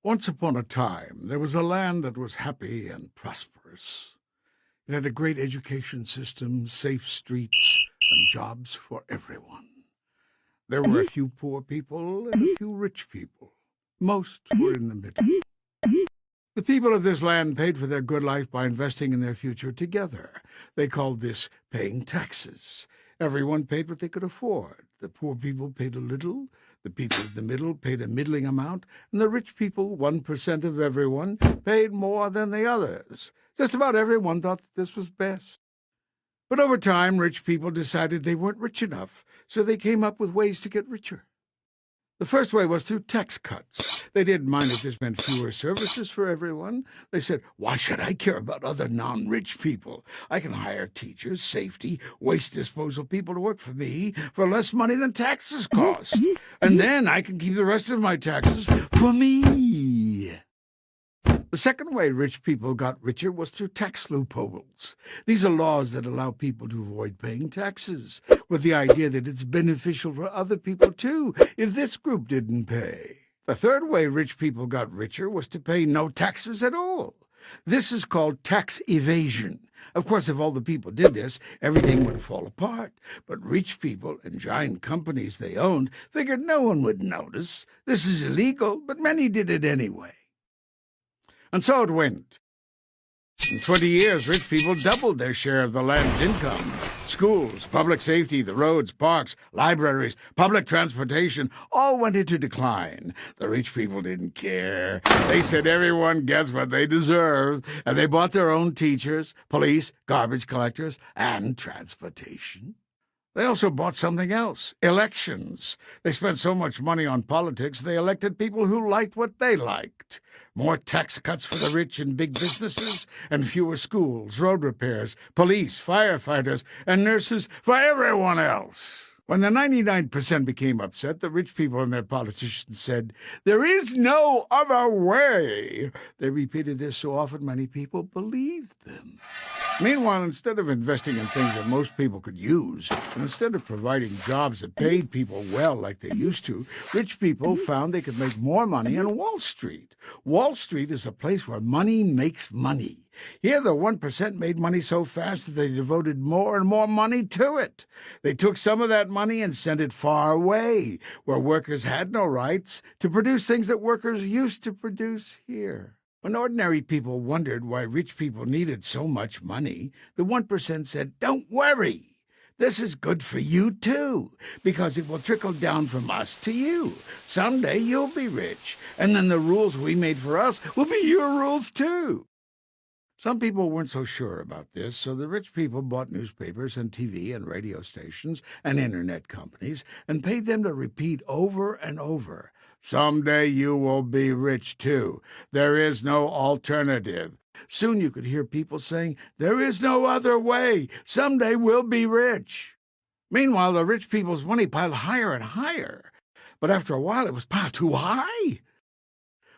Once upon a time, there was a land that was happy and prosperous. It had a great education system, safe streets, and jobs for everyone. There were a few poor people and a few rich people. Most were in the middle. The people of this land paid for their good life by investing in their future together. They called this paying taxes. Everyone paid what they could afford. The poor people paid a little, the people in the middle paid a middling amount, and the rich people, 1% of everyone, paid more than the others. Just about everyone thought that this was best. But over time, rich people decided they weren't rich enough, so they came up with ways to get richer. The first way was through tax cuts. They didn't mind if this meant fewer services for everyone. They said, why should I care about other non-rich people? I can hire teachers, safety, waste disposal people to work for me for less money than taxes cost. And then I can keep the rest of my taxes for me. The second way rich people got richer was through tax loopholes. These are laws that allow people to avoid paying taxes, with the idea that it's beneficial for other people too, if this group didn't pay. The third way rich people got richer was to pay no taxes at all. This is called tax evasion. Of course, if all the people did this, everything would fall apart. But rich people and giant companies they owned figured no one would notice. This is illegal, but many did it anyway. And so it went. In 20 years, rich people doubled their share of the land's income. Schools, public safety, the roads, parks, libraries, public transportation all went into decline. The rich people didn't care. They said everyone gets what they deserve, and they bought their own teachers, police, garbage collectors, and transportation. They also bought something else, elections. They spent so much money on politics, they elected people who liked what they liked. More tax cuts for the rich and big businesses, and fewer schools, road repairs, police, firefighters, and nurses for everyone else. When the 99% became upset, the rich people and their politicians said, "There is no other way." They repeated this so often many people believed them. Meanwhile, instead of investing in things that most people could use, and instead of providing jobs that paid people well like they used to, rich people found they could make more money on Wall Street. Wall Street is a place where money makes money. Here the 1% made money so fast that they devoted more and more money to it. They took some of that money and sent it far away, where workers had no rights, to produce things that workers used to produce here. When ordinary people wondered why rich people needed so much money, the 1% said, "Don't worry. This is good for you, too, because it will trickle down from us to you. Someday you'll be rich, and then the rules we made for us will be your rules, too." Some people weren't so sure about this, so the rich people bought newspapers and TV and radio stations and internet companies and paid them to repeat over and over, "Someday you will be rich, too. There is no alternative." Soon you could hear people saying, "There is no other way. Someday we'll be rich." Meanwhile, the rich people's money piled higher and higher. But after a while, it was piled too high.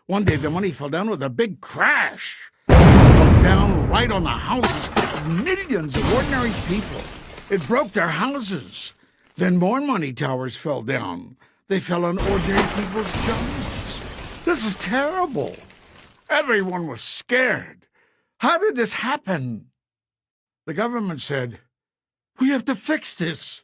One day, the money fell down with a big crash. It fell down right on the houses of millions of ordinary people. It broke their houses. Then more money towers fell down. They fell on ordinary people's jobs. This is terrible. Everyone was scared. How did this happen? The government said, "We have to fix this."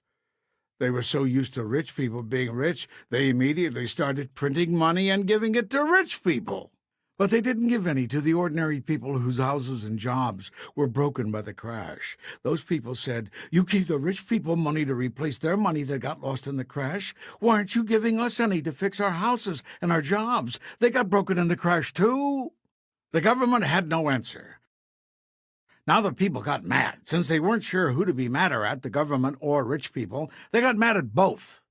They were so used to rich people being rich, they immediately started printing money and giving it to rich people. But they didn't give any to the ordinary people whose houses and jobs were broken by the crash. Those people said, "You gave the rich people money to replace their money that got lost in the crash. Why aren't you giving us any to fix our houses and our jobs? They got broken in the crash too." The government had no answer. Now the people got mad. Since they weren't sure who to be madder at, the government or rich people, they got mad at both.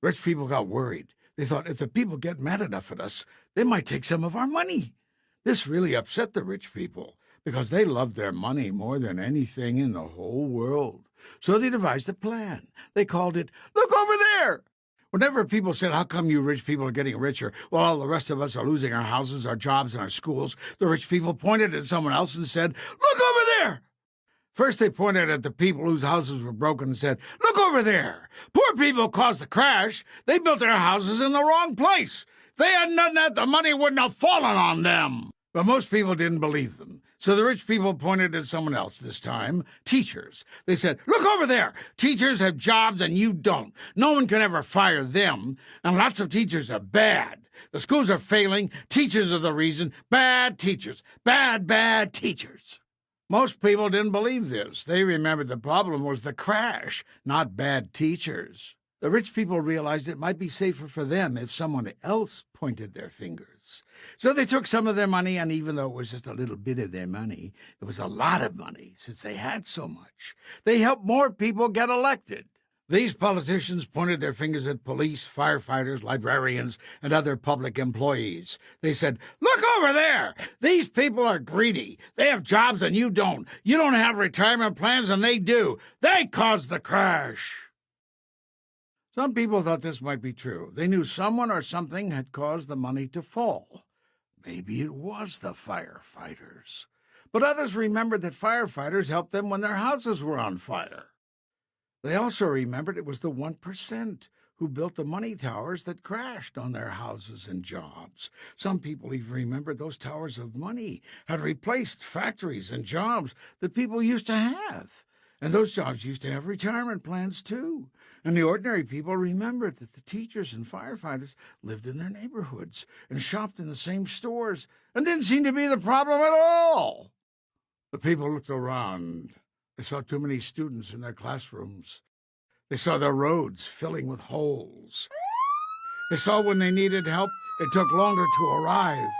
Rich people got worried. They thought, if the people get mad enough at us, they might take some of our money. This really upset the rich people, because they loved their money more than anything in the whole world. So they devised a plan. They called it, "Look over there." Whenever people said, "How come you rich people are getting richer while all the rest of us are losing our houses, our jobs, and our schools?" the rich people pointed at someone else and said, "Look over there." First they pointed at the people whose houses were broken and said, "Look over there. Poor people caused the crash. They built their houses in the wrong place. they hadn't done that, the money wouldn't have fallen on them. But most people didn't believe them. So the rich people pointed at someone else this time, teachers. They said, look over there. Teachers have jobs and you don't. No one can ever fire them. And lots of teachers are bad. The schools are failing. Teachers are the reason. Bad teachers. Bad teachers. Most people didn't believe this. They remembered the problem was the crash, not bad teachers. The rich people realized it might be safer for them if someone else pointed their fingers. So they took some of their money, and even though it was just a little bit of their money, it was a lot of money since they had so much. They helped more people get elected. These politicians pointed their fingers at police, firefighters, librarians, and other public employees. They said, look over there! These people are greedy. They have jobs and you don't. You don't have retirement plans and they do. They caused the crash. Some people thought this might be true. They knew someone or something had caused the money to fall. Maybe it was the firefighters. But others remembered that firefighters helped them when their houses were on fire. They also remembered it was the 1% who built the money towers that crashed on their houses and jobs. Some people even remembered those towers of money had replaced factories and jobs that people used to have. And those jobs used to have retirement plans, too. And the ordinary people remembered that the teachers and firefighters lived in their neighborhoods and shopped in the same stores and didn't seem to be the problem at all. The people looked around. They saw too many students in their classrooms. They saw their roads filling with holes. They saw when they needed help, it took longer to arrive.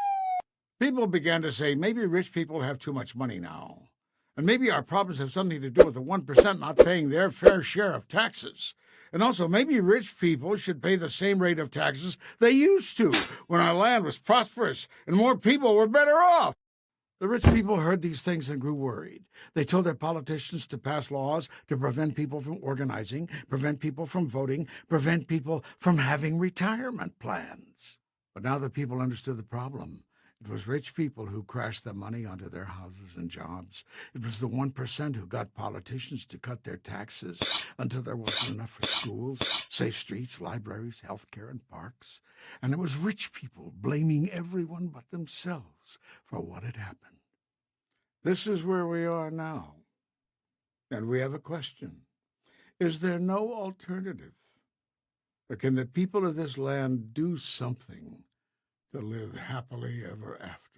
People began to say, maybe rich people have too much money now. And maybe our problems have something to do with the 1% not paying their fair share of taxes. And also, maybe rich people should pay the same rate of taxes they used to when our land was prosperous and more people were better off. The rich people heard these things and grew worried. They told their politicians to pass laws to prevent people from organizing, prevent people from voting, prevent people from having retirement plans. But now the people understood the problem. It was rich people who crashed the money onto their houses and jobs. It was the 1% who got politicians to cut their taxes until there wasn't enough for schools, safe streets, libraries, health care, and parks. And it was rich people blaming everyone but themselves for what had happened. This is where we are now. And we have a question. Is there no alternative? Or can the people of this land do something to live happily ever after?